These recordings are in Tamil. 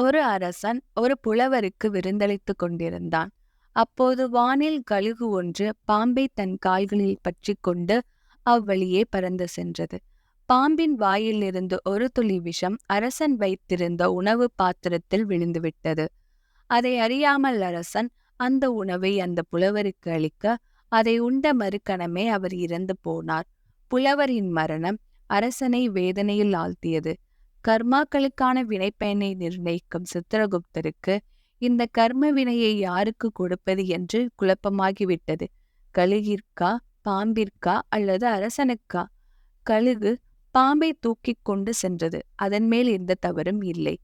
ஒரு அரசன் ஒரு புலவருக்கு விருந்தளித்துக் கொண்டிருந்தான். அப்போது வானில் கழுகு ஒன்று பாம்பை தன் கால்களில் பற்றிக் கொண்டு அவ்வழியே பறந்து சென்றது. பாம்பின் வாயிலிருந்து ஒரு துளி விஷம் அரசன் வைத்திருந்த உணவு பாத்திரத்தில் விழுந்துவிட்டது. அதை அறியாமல் அரசன் அந்த உணவை அந்த புலவருக்கு அளிக்க, அதை உண்ட மறுகணமே அவர் இறந்து போனார். புலவரின் மரணம் அரசனை வேதனையில் ஆழ்த்தியது. கர்மாக்களுக்கான வினைப்பயனை நிர்ணயிக்கும் சித்திரகுப்தருக்கு இந்த கர்ம வினையை யாருக்கு கொடுப்பது என்று குழப்பமாகிவிட்டது. கழுகிற்கா, பாம்பிற்கா அல்லது அரசனுக்கா? கழுகு பாம்பை தூக்கிக் கொண்டு சென்றது. அதன் மேல் எந்த தவறும் இல்லை.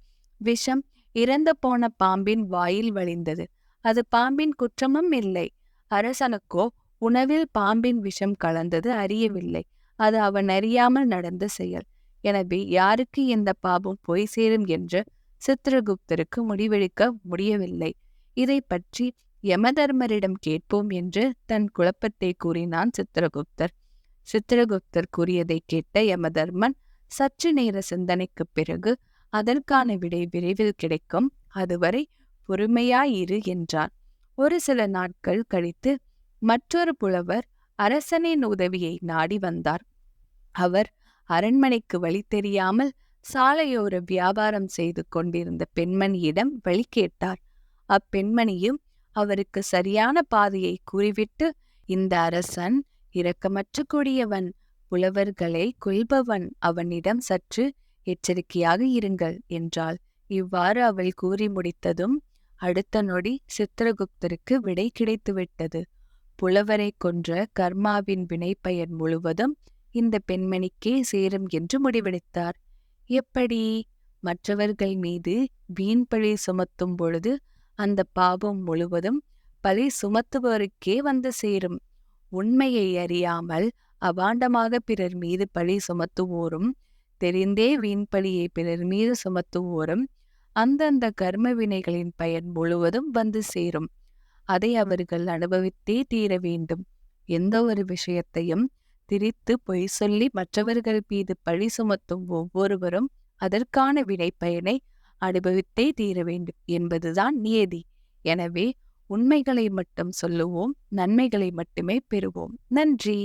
விஷம் இறந்து போன பாம்பின் வாயில் வழிந்தது. அது பாம்பின் குற்றமும் இல்லை. அரசனுக்கோ உணவில் பாம்பின் விஷம் கலந்தது அறியவில்லை. அது அவன் அறியாமல் நடந்த செயல். எனவே யாருக்கு இந்த பாபம் போய் சேரும் என்று சித்திரகுப்தருக்கு முடிவெடுக்க முடியவில்லை. இதை பற்றி யமதர்மரிடம் கேட்போம் என்று தன் குழப்பத்தை கூறினான் சித்திரகுப்தர். சித்திரகுப்தர் கூறியதை கேட்ட யமதர்மன் சற்று நேர சிந்தனைக்குப் பிறகு அதற்கான விடை விரைவில் கிடைக்கும், அதுவரை பொறுமையாயிரு என்றான். ஒரு சில நாட்கள் கழித்து மற்றொரு புலவர் அரசனின் உதவியை நாடி வந்தார். அவர் அரண்மனைக்கு வழி தெரியாமல் சாலையோர வியாபாரம் செய்து கொண்டிருந்த பெண்மணியிடம் வழி கேட்டார். அப்பெண்மணியும் அவருக்கு சரியான பாதையை கூறிவிட்டு, இந்த அரசன் இரக்கமற்ற கொடியவன், புலவர்களை கொல்பவன், அவனிடம் சற்று எச்சரிக்கையாக இருங்கள் என்றாள். இவ்வாறு அவள் கூறி முடித்ததும் அடுத்த நொடி சித்திரகுப்தருக்கு விடை கிடைத்துவிட்டது. புலவரை கொன்ற கர்மாவின் வினைப்பயன் முழுவதும் இந்த பெண்மணிக்கே சேரும் என்று முடிவெடுத்தார். எப்படி? மற்றவர்கள் மீது வீண் பழி சுமத்தும் பொழுது அந்த பாவம் முழுவதும் பழி சுமத்துபவருக்கே வந்து சேரும். உண்மையை அறியாமல் அபாண்டமாக பிறர் மீது பழி சுமத்துவோரும், தெரிந்தே வீண் பழியை பிறர் மீது சுமத்துவோரும் அந்தந்த கர்ம வினைகளின் பயன் முழுவதும் வந்து சேரும். அதை அவர்கள் அனுபவித்தே தீர வேண்டும். எந்த ஒரு விஷயத்தையும் திரித்து பொய் சொல்லி மற்றவர்கள் மீது பழி சுமத்தும் ஒவ்வொருவரும் அதற்கான வினைப்பயனை அனுபவித்தே தீர வேண்டும் என்பதுதான் நியதி. எனவே உண்மைகளை மட்டும் சொல்லுவோம், நன்மைகளை மட்டுமே பெறுவோம். நன்றி.